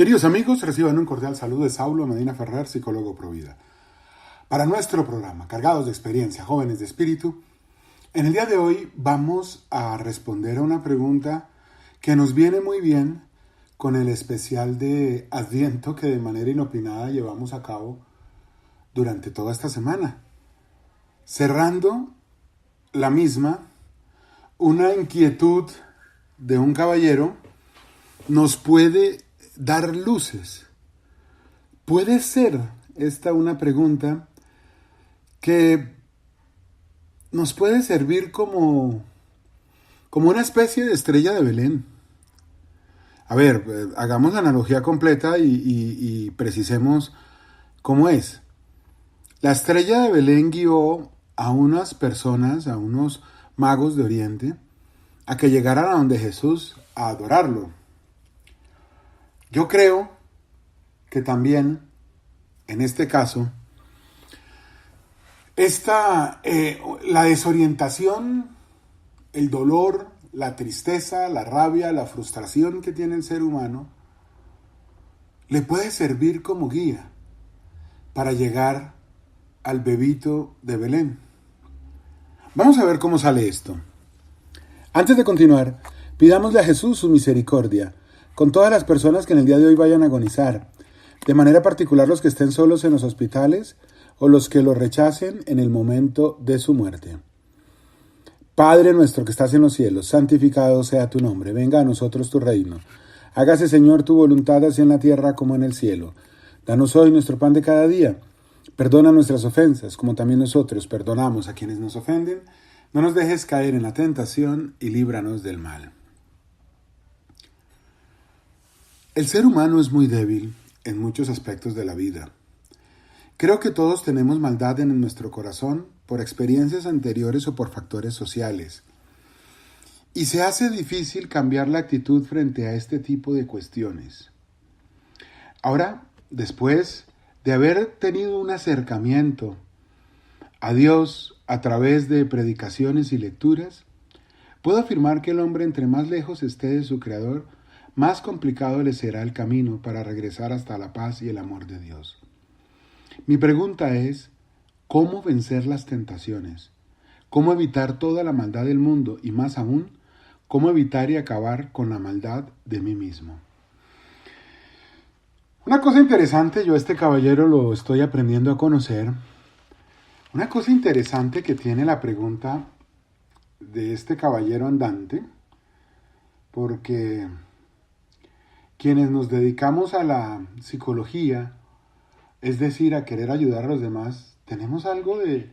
Queridos amigos, reciban un cordial saludo de Saulo Medina Ferrer, psicólogo Provida. Para nuestro programa, Cargados de Experiencia, Jóvenes de Espíritu, en el día de hoy vamos a responder a una pregunta que nos viene muy bien con el especial de Adviento que de manera inopinada llevamos a cabo durante toda esta semana. Cerrando la misma, una inquietud de un caballero nos puede dar luces. ¿Puede ser esta una pregunta que nos puede servir como una especie de estrella de Belén? A ver, hagamos la analogía completa y precisemos cómo es. La estrella de Belén guió a unas personas, a unos magos de Oriente, a que llegaran a donde Jesús a adorarlo. Yo creo que también, en este caso, la desorientación, el dolor, la tristeza, la rabia, la frustración que tiene el ser humano, le puede servir como guía para llegar al bebito de Belén. Vamos a ver cómo sale esto. Antes de continuar, pidámosle a Jesús su misericordia con todas las personas que en el día de hoy vayan a agonizar, de manera particular los que estén solos en los hospitales o los que lo rechacen en el momento de su muerte. Padre nuestro que estás en los cielos, santificado sea tu nombre, venga a nosotros tu reino. Hágase, Señor, tu voluntad así en la tierra como en el cielo. Danos hoy nuestro pan de cada día. Perdona nuestras ofensas, como también nosotros perdonamos a quienes nos ofenden. No nos dejes caer en la tentación y líbranos del mal. El ser humano es muy débil en muchos aspectos de la vida. Creo que todos tenemos maldad en nuestro corazón por experiencias anteriores o por factores sociales. Y se hace difícil cambiar la actitud frente a este tipo de cuestiones. Ahora, después de haber tenido un acercamiento a Dios a través de predicaciones y lecturas, puedo afirmar que el hombre, entre más lejos esté de su Creador, más complicado le será el camino para regresar hasta la paz y el amor de Dios. Mi pregunta es, ¿cómo vencer las tentaciones? ¿Cómo evitar toda la maldad del mundo? Y más aún, ¿cómo evitar y acabar con la maldad de mí mismo? Una cosa interesante, yo a este caballero lo estoy aprendiendo a conocer. Una cosa interesante que tiene la pregunta de este caballero andante, porque quienes nos dedicamos a la psicología, es decir, a querer ayudar a los demás, tenemos algo de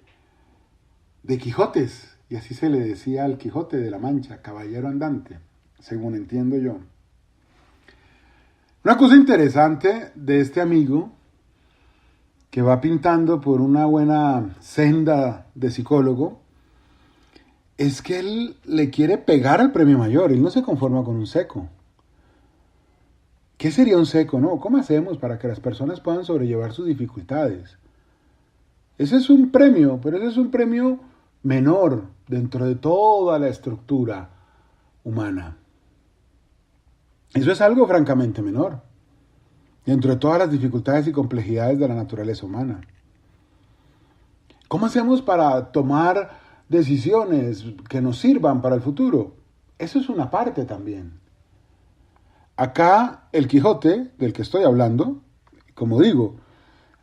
Quijotes, y así se le decía al Quijote de la Mancha, caballero andante, según entiendo yo. Una cosa interesante de este amigo, que va pintando por una buena senda de psicólogo, es que él le quiere pegar al premio mayor, él no se conforma con un seco. ¿Qué sería un seco, no? ¿Cómo hacemos para que las personas puedan sobrellevar sus dificultades? Ese es un premio, pero ese es un premio menor dentro de toda la estructura humana. Eso es algo francamente menor dentro de todas las dificultades y complejidades de la naturaleza humana. ¿Cómo hacemos para tomar decisiones que nos sirvan para el futuro? Eso es una parte también. Acá el Quijote, del que estoy hablando, como digo,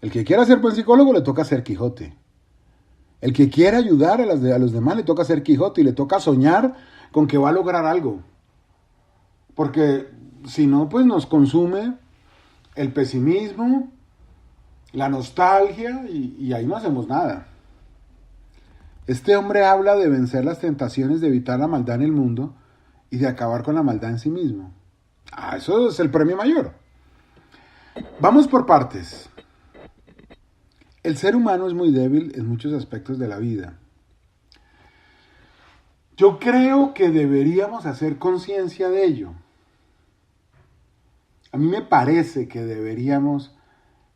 el que quiera ser buen psicólogo le toca ser Quijote. El que quiera ayudar a los demás le toca ser Quijote y le toca soñar con que va a lograr algo. Porque si no, pues nos consume el pesimismo, la nostalgia y ahí no hacemos nada. Este hombre habla de vencer las tentaciones, de evitar la maldad en el mundo y de acabar con la maldad en sí mismo. Eso es el premio mayor. Vamos por partes. El ser humano es muy débil en muchos aspectos de la vida. Yo creo que deberíamos hacer conciencia de ello. A mí me parece que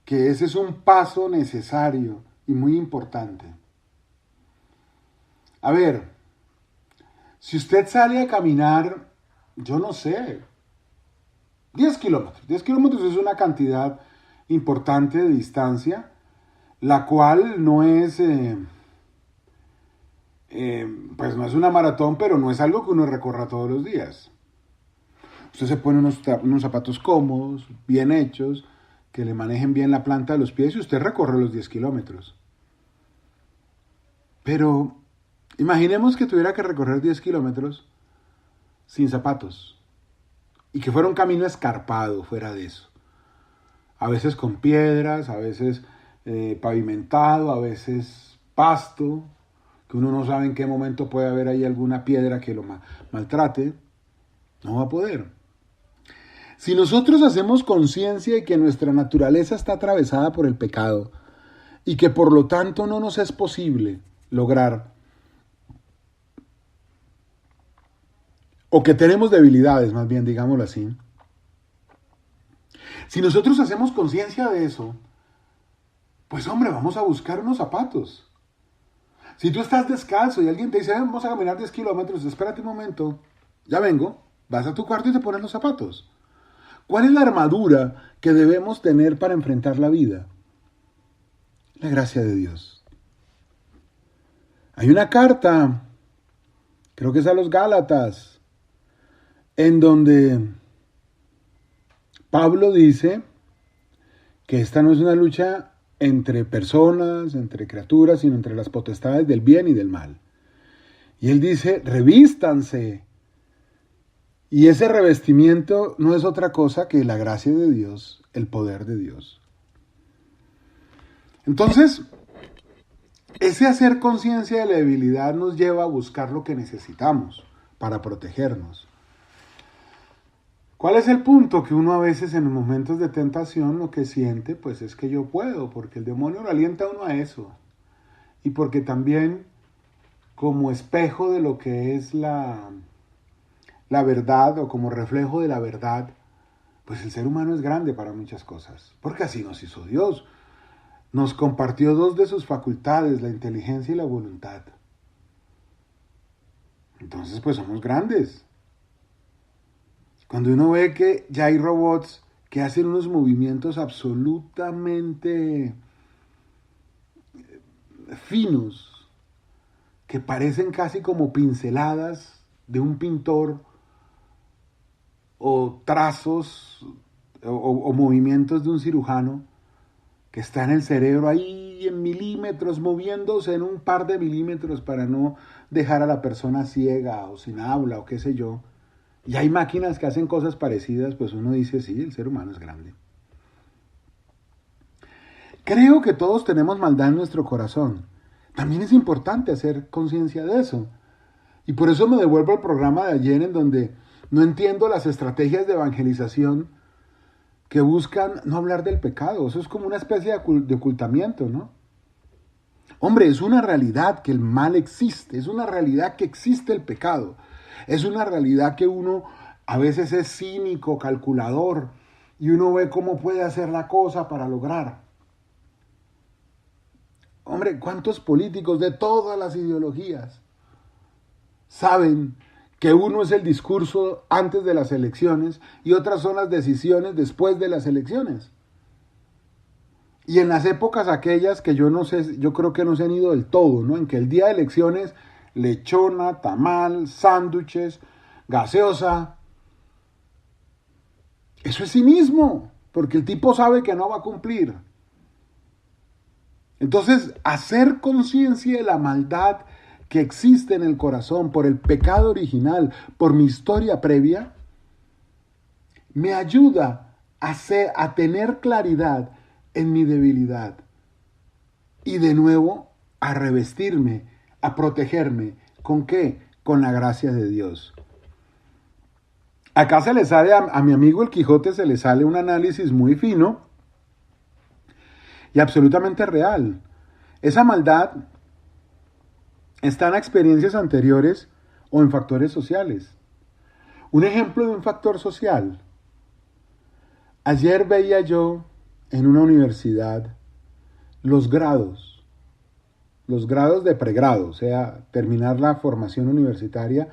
que ese es un paso necesario y muy importante. A ver, si usted sale a caminar, yo no sé, 10 kilómetros. 10 kilómetros es una cantidad importante de distancia, la cual no es, pues no es una maratón, pero no es algo que uno recorra todos los días. Usted se pone unos zapatos cómodos, bien hechos, que le manejen bien la planta de los pies y usted recorre los 10 kilómetros. Pero imaginemos que tuviera que recorrer 10 kilómetros sin zapatos y que fuera un camino escarpado fuera de eso. A veces con piedras, a veces pavimentado, a veces pasto, que uno no sabe en qué momento puede haber ahí alguna piedra que lo maltrate. No va a poder. Si nosotros hacemos conciencia de que nuestra naturaleza está atravesada por el pecado y que por lo tanto no nos es posible lograr, o que tenemos debilidades, más bien, digámoslo así. Si nosotros hacemos conciencia de eso, pues hombre, vamos a buscar unos zapatos. Si tú estás descalzo y alguien te dice, vamos a caminar 10 kilómetros, espérate un momento, ya vengo, vas a tu cuarto y te pones los zapatos. ¿Cuál es la armadura que debemos tener para enfrentar la vida? La gracia de Dios. Hay una carta, creo que es a los Gálatas, en donde Pablo dice que esta no es una lucha entre personas, entre criaturas, sino entre las potestades del bien y del mal. Y él dice, revístanse. Y ese revestimiento no es otra cosa que la gracia de Dios, el poder de Dios. Entonces, ese hacer conciencia de la debilidad nos lleva a buscar lo que necesitamos para protegernos. ¿Cuál es el punto? Que uno a veces en momentos de tentación lo que siente pues es que yo puedo, porque el demonio lo alienta a uno a eso. Y porque también como espejo de lo que es la verdad o como reflejo de la verdad, pues el ser humano es grande para muchas cosas, porque así nos hizo Dios. Nos compartió dos de sus facultades, la inteligencia y la voluntad. Entonces pues somos grandes. Cuando uno ve que ya hay robots que hacen unos movimientos absolutamente finos, que parecen casi como pinceladas de un pintor, o trazos o movimientos de un cirujano, que está en el cerebro ahí en milímetros, moviéndose en un par de milímetros para no dejar a la persona ciega o sin habla o qué sé yo. Y hay máquinas que hacen cosas parecidas, pues uno dice, sí, el ser humano es grande. Creo que todos tenemos maldad en nuestro corazón. También es importante hacer conciencia de eso. Y por eso me devuelvo al programa de ayer en donde no entiendo las estrategias de evangelización que buscan no hablar del pecado. Eso es como una especie de ocultamiento, ¿no? Hombre, es una realidad que el mal existe, es una realidad que existe el pecado. Es una realidad que uno a veces es cínico, calculador, y uno ve cómo puede hacer la cosa para lograr. Hombre, ¿cuántos políticos de todas las ideologías saben que uno es el discurso antes de las elecciones y otras son las decisiones después de las elecciones? Y en las épocas aquellas que yo no sé, yo creo que no se han ido del todo, ¿no? En que el día de elecciones, lechona, tamal, sándwiches, gaseosa. Eso es cinismo, porque el tipo sabe que no va a cumplir. Entonces, hacer conciencia de la maldad que existe en el corazón por el pecado original, por mi historia previa, me ayuda a tener claridad en mi debilidad y de nuevo a revestirme, a protegerme. ¿Con qué? Con la gracia de Dios. Acá se le sale a mi amigo el Quijote, se le sale un análisis muy fino y absolutamente real. Esa maldad está en experiencias anteriores o en factores sociales. Un ejemplo de un factor social. Ayer veía yo en una universidad los grados de pregrado, o sea, terminar la formación universitaria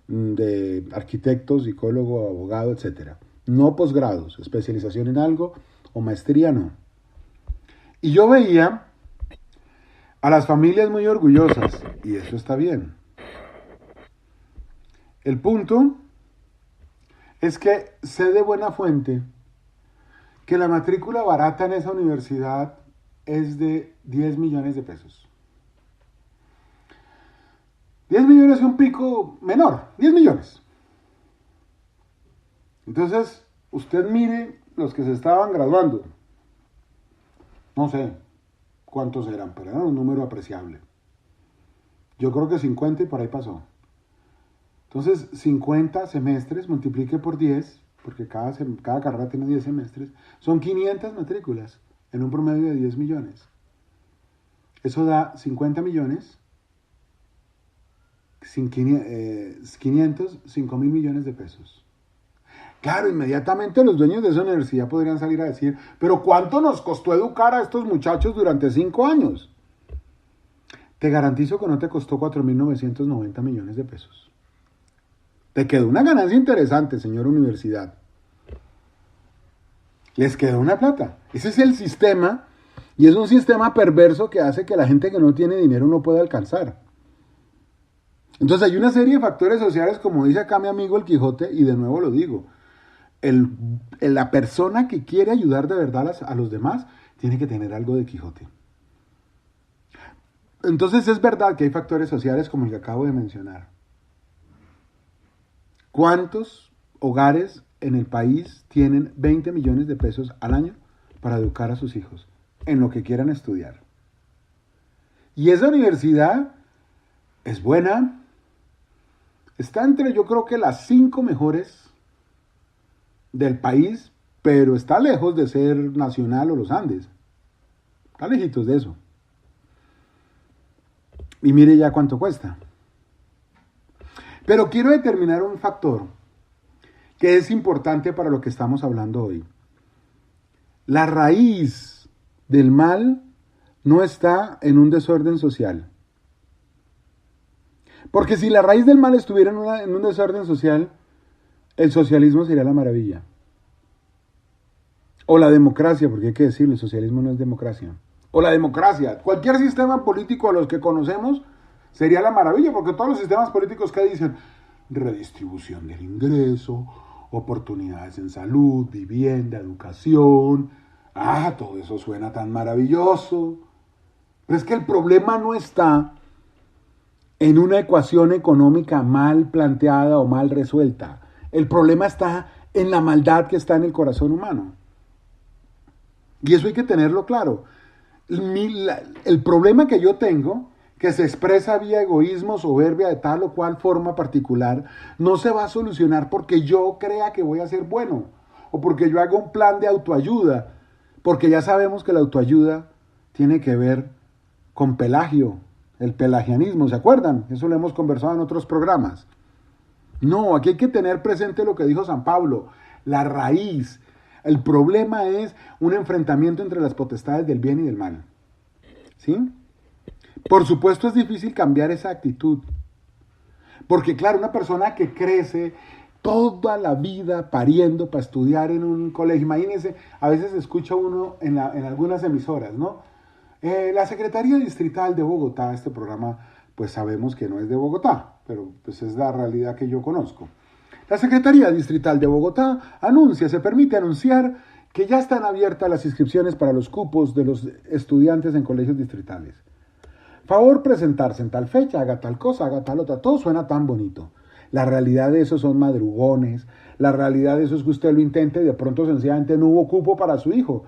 de arquitecto, psicólogo, abogado, etc. no posgrados, especialización en algo o maestría no. Y yo veía a las familias muy orgullosas, y eso está bien. El punto es que sé de buena fuente que la matrícula barata en esa universidad es de 10 millones de pesos. 10 millones es un pico menor, 10 millones. Entonces, usted mire los que se estaban graduando. No sé cuántos eran, pero era un número apreciable. Yo creo que 50 y por ahí pasó. Entonces, 50 semestres, multiplique por 10, porque cada carrera tiene 10 semestres, son 500 matrículas en un promedio de 10 millones. Eso da 50 millones, 500, 5 mil millones de pesos. Claro, inmediatamente los dueños de esa universidad podrían salir a decir, pero ¿cuánto nos costó educar a estos muchachos durante 5 años? Te garantizo que no te costó 4.990 millones de pesos. Te quedó una ganancia interesante, señor universidad. Les quedó una plata. Ese es el sistema, y es un sistema perverso que hace que la gente que no tiene dinero no pueda alcanzar. Entonces hay una serie de factores sociales, como dice acá mi amigo el Quijote, y de nuevo lo digo, la persona que quiere ayudar de verdad a los demás tiene que tener algo de Quijote. Entonces es verdad que hay factores sociales como el que acabo de mencionar. ¿Cuántos hogares en el país tienen 20 millones de pesos al año para educar a sus hijos en lo que quieran estudiar? Y esa universidad es buena, está entre yo creo que las 5 mejores del país, pero está lejos de ser Nacional o los Andes. Está lejitos de eso. Y mire ya cuánto cuesta. Pero quiero determinar un factor que es importante para lo que estamos hablando hoy. La raíz del mal no está en un desorden social. Porque si la raíz del mal estuviera en un desorden social, el socialismo sería la maravilla. O la democracia, porque hay que decirlo, el socialismo no es democracia. O la democracia. Cualquier sistema político a los que conocemos sería la maravilla, porque todos los sistemas políticos que dicen redistribución del ingreso, oportunidades en salud, vivienda, educación. Todo eso suena tan maravilloso. Pero es que el problema no está en una ecuación económica mal planteada o mal resuelta. El problema está en la maldad que está en el corazón humano. Y eso hay que tenerlo claro. El problema que yo tengo, que se expresa vía egoísmo, soberbia de tal o cual forma particular, no se va a solucionar porque yo crea que voy a ser bueno o porque yo haga un plan de autoayuda, porque ya sabemos que la autoayuda tiene que ver con Pelagio, el pelagianismo, ¿se acuerdan? Eso lo hemos conversado en otros programas. No, aquí hay que tener presente lo que dijo San Pablo, la raíz. El problema es un enfrentamiento entre las potestades del bien y del mal. ¿Sí? Por supuesto es difícil cambiar esa actitud. Porque claro, una persona que crece toda la vida pariendo para estudiar en un colegio, imagínense, a veces escucha uno en algunas emisoras, ¿no? La Secretaría Distrital de Bogotá, este programa, pues sabemos que no es de Bogotá, pero pues es la realidad que yo conozco. La Secretaría Distrital de Bogotá se permite anunciar que ya están abiertas las inscripciones para los cupos de los estudiantes en colegios distritales. Favor presentarse en tal fecha, haga tal cosa, haga tal otra. Todo suena tan bonito. La realidad de eso son madrugones. La realidad de eso es que usted lo intente y de pronto sencillamente no hubo cupo para su hijo.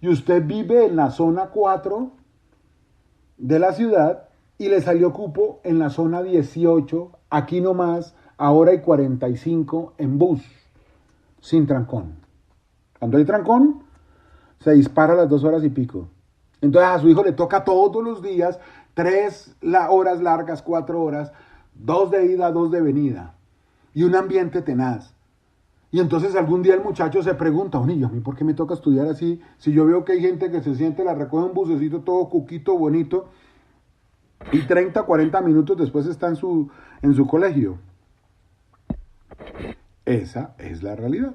Y usted vive en la zona 4 de la ciudad y le salió cupo en la zona 18, aquí nomás, a hora y 45 en bus, sin trancón. Cuando hay trancón, se dispara a las 2 horas y pico. Entonces a su hijo le toca todos los días 3 horas largas, 4 horas, 2 de ida, 2 de venida. Y un ambiente tenaz. Y entonces algún día el muchacho se pregunta, ¿a mí por qué me toca estudiar así? Si yo veo que hay gente que se siente, la recoge un bucecito todo cuquito, bonito, y 30, 40 minutos después está en su colegio. Esa es la realidad.